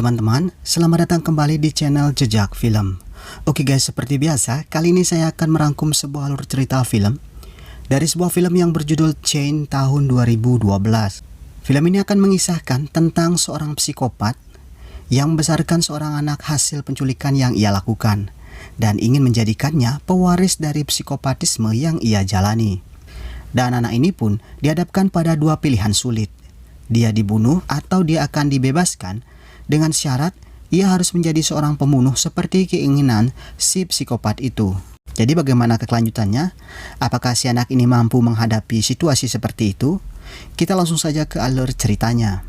teman-teman, selamat datang kembali di channel Jejak Film. Oke guys, seperti biasa, kali ini saya akan merangkum sebuah alur cerita film dari sebuah film yang berjudul Chain tahun 2012. Film ini akan mengisahkan tentang seorang psikopat yang membesarkan seorang anak hasil penculikan yang ia lakukan dan ingin menjadikannya pewaris dari psikopatisme yang ia jalani. Dan anak ini pun dihadapkan pada dua pilihan sulit. Dia dibunuh atau dia akan dibebaskan dengan syarat ia harus menjadi seorang pembunuh seperti keinginan si psikopat itu. Jadi bagaimana kelanjutannya? Apakah si anak ini mampu menghadapi situasi seperti itu? Kita langsung saja ke alur ceritanya.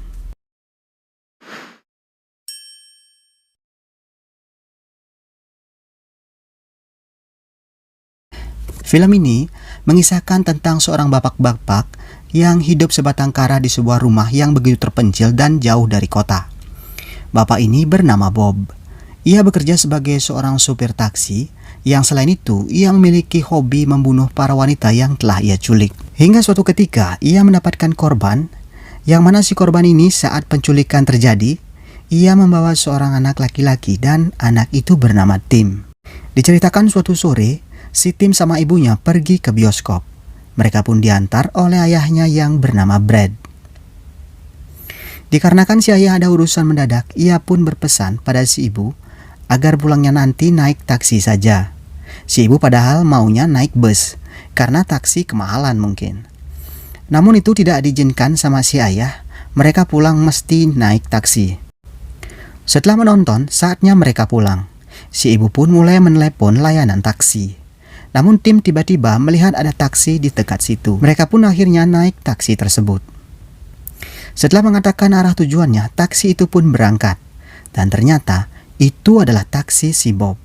Film ini mengisahkan tentang seorang bapak-bapak yang hidup sebatang kara di sebuah rumah yang begitu terpencil dan jauh dari kota. Bapak ini bernama Bob. Ia bekerja sebagai seorang supir taksi yang selain itu ia memiliki hobi membunuh para wanita yang telah ia culik. Hingga suatu ketika ia mendapatkan korban, yang mana si korban ini saat penculikan terjadi, ia membawa seorang anak laki-laki dan anak itu bernama Tim. Diceritakan suatu sore, si Tim sama ibunya pergi ke bioskop. Mereka pun diantar oleh ayahnya yang bernama Brad. Dikarenakan si ayah ada urusan mendadak, ia pun berpesan pada si ibu agar pulangnya nanti naik taksi saja. Si ibu padahal maunya naik bus, karena taksi kemahalan mungkin. Namun itu tidak diizinkan sama si ayah, mereka pulang mesti naik taksi. Setelah menonton, saatnya mereka pulang. Si ibu pun mulai menelepon layanan taksi. Namun Tim tiba-tiba melihat ada taksi di dekat situ. Mereka pun akhirnya naik taksi tersebut. Setelah mengatakan arah tujuannya, taksi itu pun berangkat. Dan ternyata itu adalah taksi si Bob,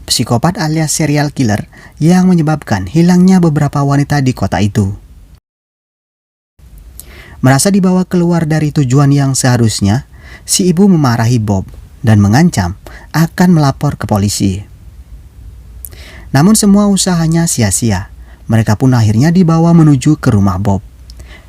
psikopat alias serial killer yang menyebabkan hilangnya beberapa wanita di kota itu. Merasa dibawa keluar dari tujuan yang seharusnya, si ibu memarahi Bob dan mengancam akan melapor ke polisi. Namun semua usahanya sia-sia. Mereka pun akhirnya dibawa menuju ke rumah Bob.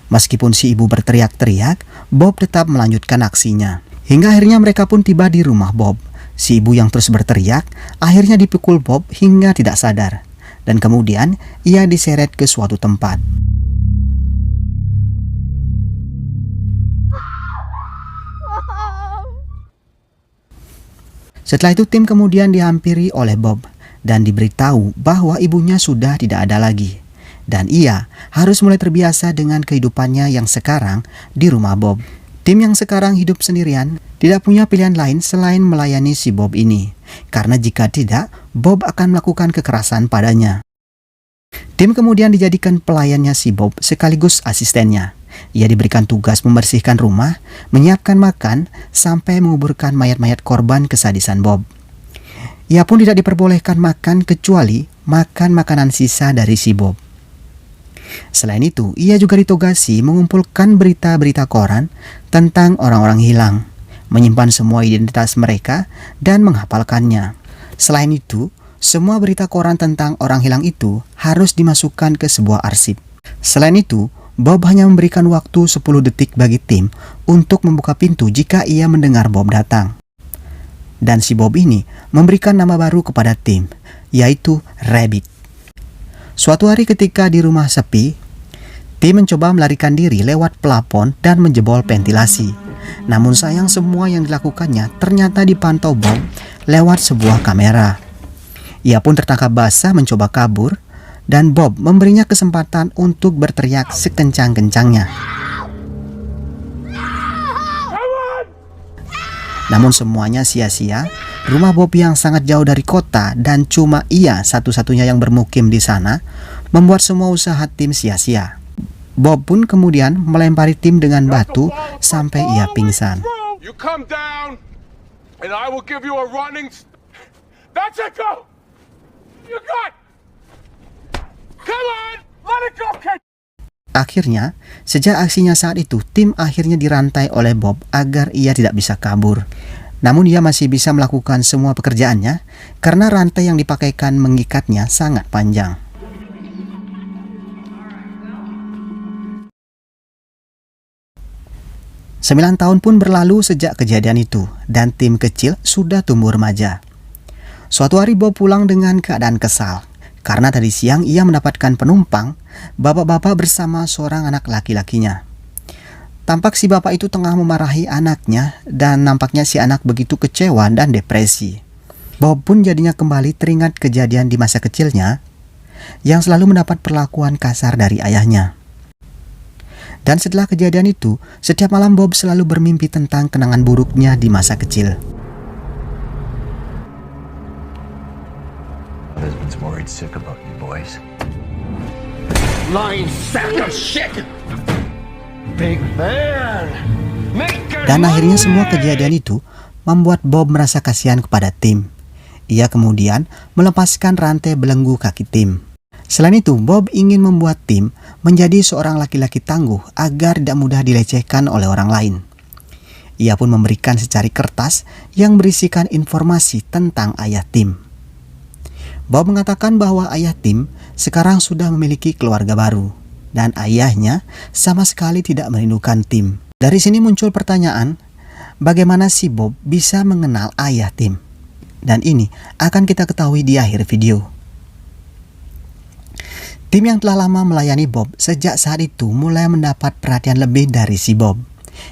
Meskipun si ibu berteriak-teriak, Bob tetap melanjutkan aksinya. Hingga akhirnya mereka pun tiba di rumah Bob. Si ibu yang terus berteriak, akhirnya dipukul Bob hingga tidak sadar. Dan kemudian ia diseret ke suatu tempat. Setelah itu Tim kemudian dihampiri oleh Bob dan diberitahu bahwa ibunya sudah tidak ada lagi. Dan ia harus mulai terbiasa dengan kehidupannya yang sekarang di rumah Bob. Tim yang sekarang hidup sendirian tidak punya pilihan lain selain melayani si Bob ini. Karena jika tidak, Bob akan melakukan kekerasan padanya. Tim kemudian dijadikan pelayannya si Bob sekaligus asistennya. Ia diberikan tugas membersihkan rumah, menyiapkan makan, sampai menguburkan mayat-mayat korban kesadisan Bob. Ia pun tidak diperbolehkan makan kecuali makan makanan sisa dari si Bob. Selain itu, ia juga ditugasi mengumpulkan berita-berita koran tentang orang-orang hilang, menyimpan semua identitas mereka, dan menghafalkannya. Selain itu, semua berita koran tentang orang hilang itu harus dimasukkan ke sebuah arsip. Selain itu, Bob hanya memberikan waktu 10 detik bagi Tim untuk membuka pintu jika ia mendengar Bob datang. Dan si Bob ini memberikan nama baru kepada Tim, yaitu Rabbit. Suatu hari ketika di rumah sepi, Tim mencoba melarikan diri lewat plafon dan menjebol ventilasi. Namun sayang semua yang dilakukannya ternyata dipantau Bob lewat sebuah kamera. Ia pun tertangkap basah mencoba kabur dan Bob memberinya kesempatan untuk berteriak sekencang-kencangnya. Namun semuanya sia-sia. Rumah Bob yang sangat jauh dari kota dan cuma ia satu-satunya yang bermukim di sana membuat semua usaha Tim sia-sia. Bob pun kemudian melempari Tim dengan batu sampai ia pingsan. Akhirnya, sejak aksinya saat itu, Tim akhirnya dirantai oleh Bob agar ia tidak bisa kabur. Namun ia masih bisa melakukan semua pekerjaannya karena rantai yang dipakaikan mengikatnya sangat panjang. 9 tahun pun berlalu sejak kejadian itu, dan Tim kecil sudah tumbuh remaja. Suatu hari Bob pulang dengan keadaan kesal, karena tadi siang ia mendapatkan penumpang, bapak-bapak bersama seorang anak laki-lakinya. Tampak si bapak itu tengah memarahi anaknya, dan nampaknya si anak begitu kecewa dan depresi. Bob pun jadinya kembali teringat kejadian di masa kecilnya, yang selalu mendapat perlakuan kasar dari ayahnya. Dan setelah kejadian itu, setiap malam Bob selalu bermimpi tentang kenangan buruknya di masa kecil. Husband's worried sick about you boys. Lying sack of shit! Big man! Dan akhirnya semua kejadian itu membuat Bob merasa kasihan kepada Tim. Ia kemudian melepaskan rantai belenggu kaki Tim. Selain itu, Bob ingin membuat Tim menjadi seorang laki-laki tangguh agar tidak mudah dilecehkan oleh orang lain. Ia pun memberikan secari kertas yang berisikan informasi tentang ayah Tim. Bob mengatakan bahwa ayah Tim sekarang sudah memiliki keluarga baru, dan ayahnya sama sekali tidak merindukan Tim. Dari sini muncul pertanyaan, bagaimana si Bob bisa mengenal ayah Tim? Dan ini akan kita ketahui di akhir video. Tim yang telah lama melayani Bob sejak saat itu mulai mendapat perhatian lebih dari si Bob.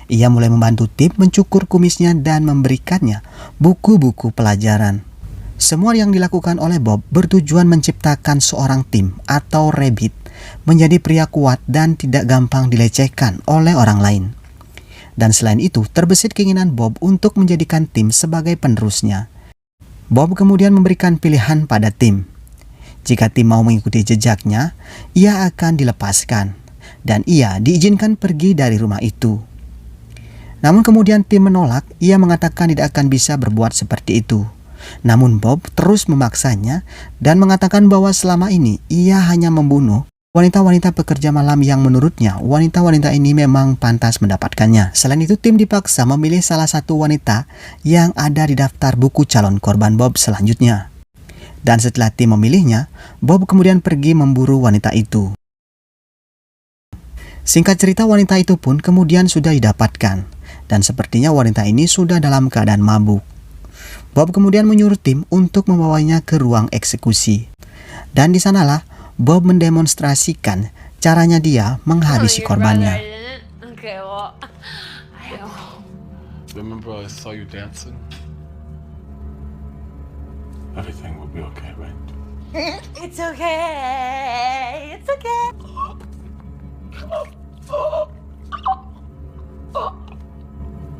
Ia mulai membantu Tim mencukur kumisnya dan memberikannya buku-buku pelajaran. Semua yang dilakukan oleh Bob bertujuan menciptakan seorang Tim atau Rabbit menjadi pria kuat dan tidak gampang dilecehkan oleh orang lain. Dan selain itu, terbesit keinginan Bob untuk menjadikan Tim sebagai penerusnya. Bob kemudian memberikan pilihan pada Tim. Jika Tim mau mengikuti jejaknya, ia akan dilepaskan, dan ia diizinkan pergi dari rumah itu. Namun kemudian Tim menolak, ia mengatakan tidak akan bisa berbuat seperti itu. Namun Bob terus memaksanya dan mengatakan bahwa selama ini ia hanya membunuh wanita-wanita pekerja malam yang menurutnya wanita-wanita ini memang pantas mendapatkannya. Selain itu, Tim dipaksa memilih salah satu wanita yang ada di daftar buku calon korban Bob selanjutnya. Dan setelah Tim memilihnya, Bob kemudian pergi memburu wanita itu. Singkat cerita, wanita itu pun kemudian sudah didapatkan, dan sepertinya wanita ini sudah dalam keadaan mabuk. Bob kemudian menyuruh Tim untuk membawanya ke ruang eksekusi. Dan di sanalah Bob mendemonstrasikan caranya dia menghabisi korbannya. Remember I saw you dancing? Everything will be okay, right? It's okay. It's okay.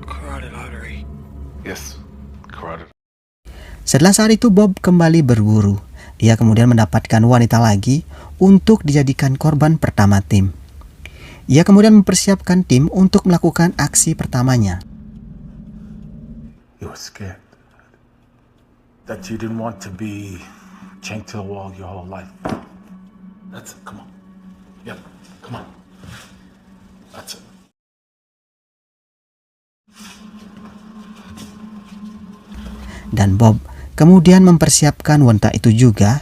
Carotid artery. Yes, carotid. Setelah saat itu Bob kembali berburu. Ia kemudian mendapatkan wanita lagi untuk dijadikan korban pertama Tim. Ia kemudian mempersiapkan Tim untuk melakukan aksi pertamanya. You were scared that you didn't want to be chained to the wall your whole life. That's it, come on. Yep, come on. That's it. Dan Bob kemudian mempersiapkan wanita itu juga.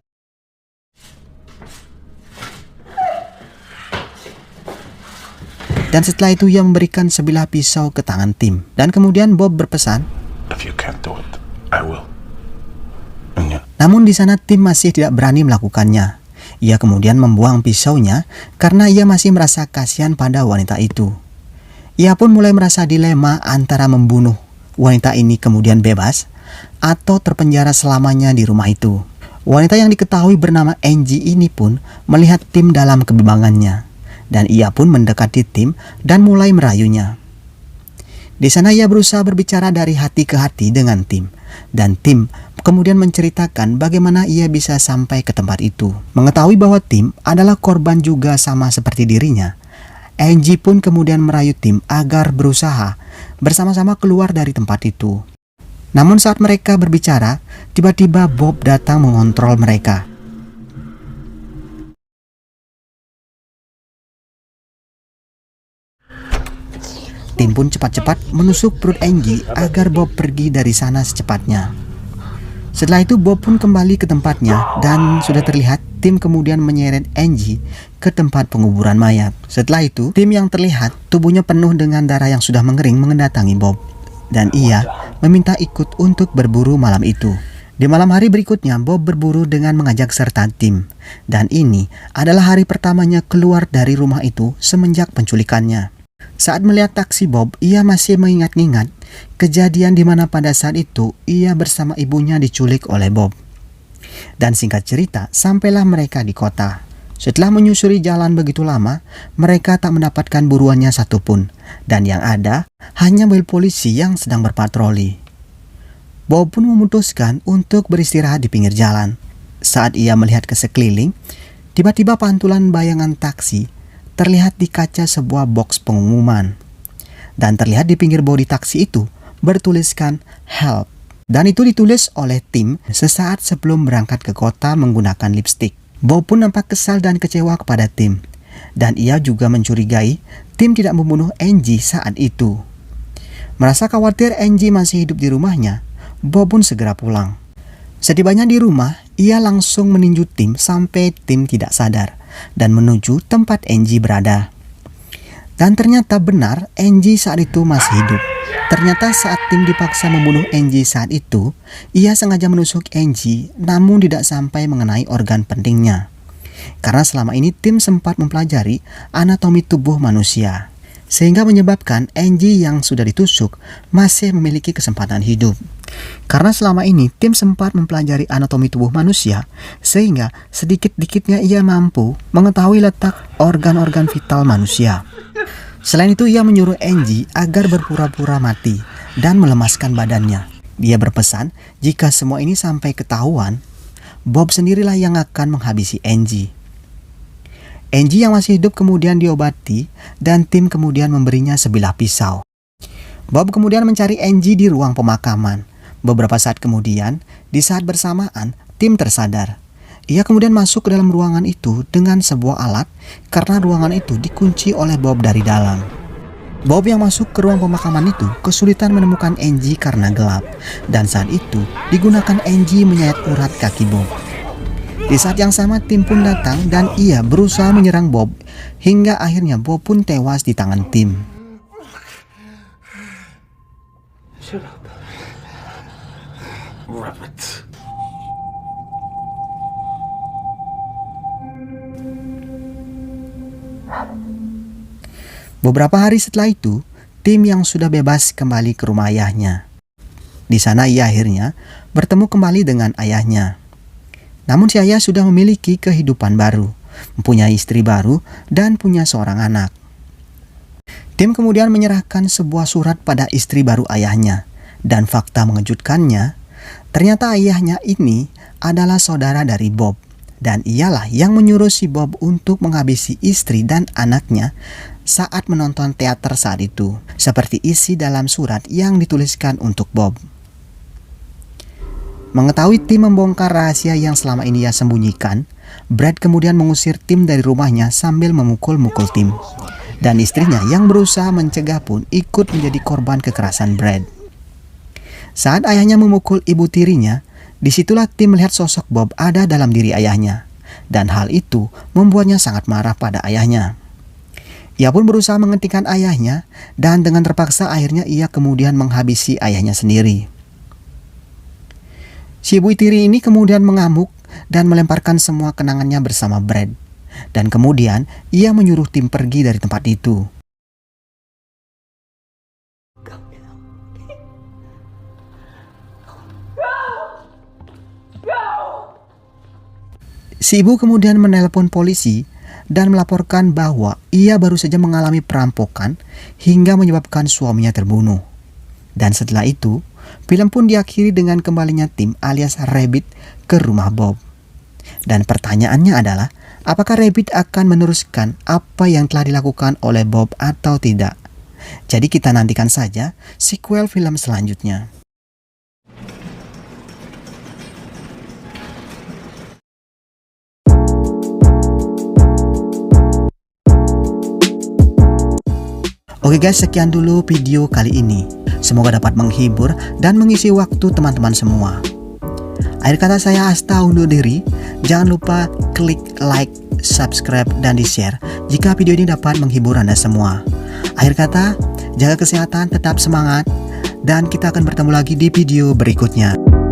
Dan setelah itu ia memberikan sebilah pisau ke tangan Tim. Dan kemudian Bob berpesan, If you can't do it, I will. Namun di sana Tim masih tidak berani melakukannya. Ia kemudian membuang pisaunya karena ia masih merasa kasihan pada wanita itu. Ia pun mulai merasa dilema antara membunuh wanita ini kemudian bebas atau terpenjara selamanya di rumah itu. Wanita yang diketahui bernama Angie ini pun melihat Tim dalam kebimbangannya, dan ia pun mendekati Tim dan mulai merayunya. Di sana ia berusaha berbicara dari hati ke hati dengan Tim, dan Tim kemudian menceritakan bagaimana ia bisa sampai ke tempat itu. Mengetahui bahwa Tim adalah korban juga sama seperti dirinya, Angie pun kemudian merayu Tim agar berusaha bersama-sama keluar dari tempat itu. Namun saat mereka berbicara, tiba-tiba Bob datang mengontrol mereka. Tim pun cepat-cepat menusuk perut Angie agar Bob pergi dari sana secepatnya. Setelah itu Bob pun kembali ke tempatnya dan sudah terlihat Tim kemudian menyeret Angie ke tempat penguburan mayat. Setelah itu, Tim yang terlihat tubuhnya penuh dengan darah yang sudah mengering mendatangi Bob. Dan ia meminta ikut untuk berburu malam itu. Di malam hari berikutnya, Bob berburu dengan mengajak serta Tim. Dan ini adalah hari pertamanya keluar dari rumah itu semenjak penculikannya. Saat melihat taksi Bob, ia masih mengingat-ingat kejadian di mana pada saat itu ia bersama ibunya diculik oleh Bob. Dan singkat cerita, sampailah mereka di kota. Setelah menyusuri jalan begitu lama, mereka tak mendapatkan buruannya satupun. Dan yang ada, hanya mobil polisi yang sedang berpatroli. Bob pun memutuskan untuk beristirahat di pinggir jalan. Saat ia melihat ke sekeliling, tiba-tiba pantulan bayangan taksi terlihat di kaca sebuah box pengumuman. Dan terlihat di pinggir bodi taksi itu bertuliskan "Help". Dan itu ditulis oleh Tim sesaat sebelum berangkat ke kota menggunakan lipstik. Bob pun nampak kesal dan kecewa kepada Tim. Dan ia juga mencurigai Tim tidak membunuh Angie saat itu. Merasa khawatir Angie masih hidup di rumahnya, Bob pun segera pulang. Setibanya di rumah, ia langsung meninju Tim sampai Tim tidak sadar dan menuju tempat Angie berada. Dan ternyata benar Angie saat itu masih hidup. Ternyata saat Tim dipaksa membunuh Angie saat itu, ia sengaja menusuk Angie namun tidak sampai mengenai organ pentingnya. Karena selama ini Tim sempat mempelajari anatomi tubuh manusia, sehingga menyebabkan Angie yang sudah ditusuk masih memiliki kesempatan hidup. Karena selama ini Tim sempat mempelajari anatomi tubuh manusia, sehingga sedikit-dikitnya ia mampu mengetahui letak organ-organ vital manusia. Selain itu, ia menyuruh Angie agar berpura-pura mati dan melemaskan badannya. Dia berpesan jika semua ini sampai ketahuan, Bob sendirilah yang akan menghabisi Angie. Angie yang masih hidup kemudian diobati dan Tim kemudian memberinya sebilah pisau. Bob kemudian mencari Angie di ruang pemakaman. Beberapa saat kemudian, di saat bersamaan, Tim tersadar. Ia kemudian masuk ke dalam ruangan itu dengan sebuah alat karena ruangan itu dikunci oleh Bob dari dalam. Bob yang masuk ke ruang pemakaman itu kesulitan menemukan Angie karena gelap. Dan saat itu digunakan Angie menyayat urat kaki Bob. Di saat yang sama Tim pun datang dan ia berusaha menyerang Bob hingga akhirnya Bob pun tewas di tangan Tim. Shut up. Rabbit. Beberapa hari setelah itu, Tim yang sudah bebas kembali ke rumah ayahnya. Di sana ia akhirnya bertemu kembali dengan ayahnya. Namun si ayah sudah memiliki kehidupan baru, mempunyai istri baru, dan punya seorang anak. Tim kemudian menyerahkan sebuah surat pada istri baru ayahnya. Dan fakta mengejutkannya, ternyata ayahnya ini adalah saudara dari Bob. Dan ialah yang menyuruh si Bob untuk menghabisi istri dan anaknya saat menonton teater saat itu, seperti isi dalam surat yang dituliskan untuk Bob. Mengetahui Tim membongkar rahasia yang selama ini ia sembunyikan, Brad kemudian mengusir Tim dari rumahnya sambil memukul-mukul Tim. Dan istrinya yang berusaha mencegah pun ikut menjadi korban kekerasan Brad. Saat ayahnya memukul ibu tirinya, disitulah Tim melihat sosok Bob ada dalam diri ayahnya. Dan hal itu membuatnya sangat marah pada ayahnya. Ia pun berusaha menghentikan ayahnya dan dengan terpaksa akhirnya ia kemudian menghabisi ayahnya sendiri. Si ibu tiri ini kemudian mengamuk dan melemparkan semua kenangannya bersama Brad. Dan kemudian ia menyuruh Tim pergi dari tempat itu. Si ibu kemudian menelpon polisi dan melaporkan bahwa ia baru saja mengalami perampokan hingga menyebabkan suaminya terbunuh. Dan setelah itu, film pun diakhiri dengan kembalinya Tim alias Rabbit ke rumah Bob. Dan pertanyaannya adalah, apakah Rabbit akan meneruskan apa yang telah dilakukan oleh Bob atau tidak? Jadi kita nantikan saja sequel film selanjutnya. Oke guys, sekian dulu video kali ini. Semoga dapat menghibur dan mengisi waktu teman-teman semua. Akhir kata saya Asta undur diri. Jangan lupa klik like, subscribe, dan di-share jika video ini dapat menghibur Anda semua. Akhir kata, jaga kesehatan, tetap semangat, dan kita akan bertemu lagi di video berikutnya.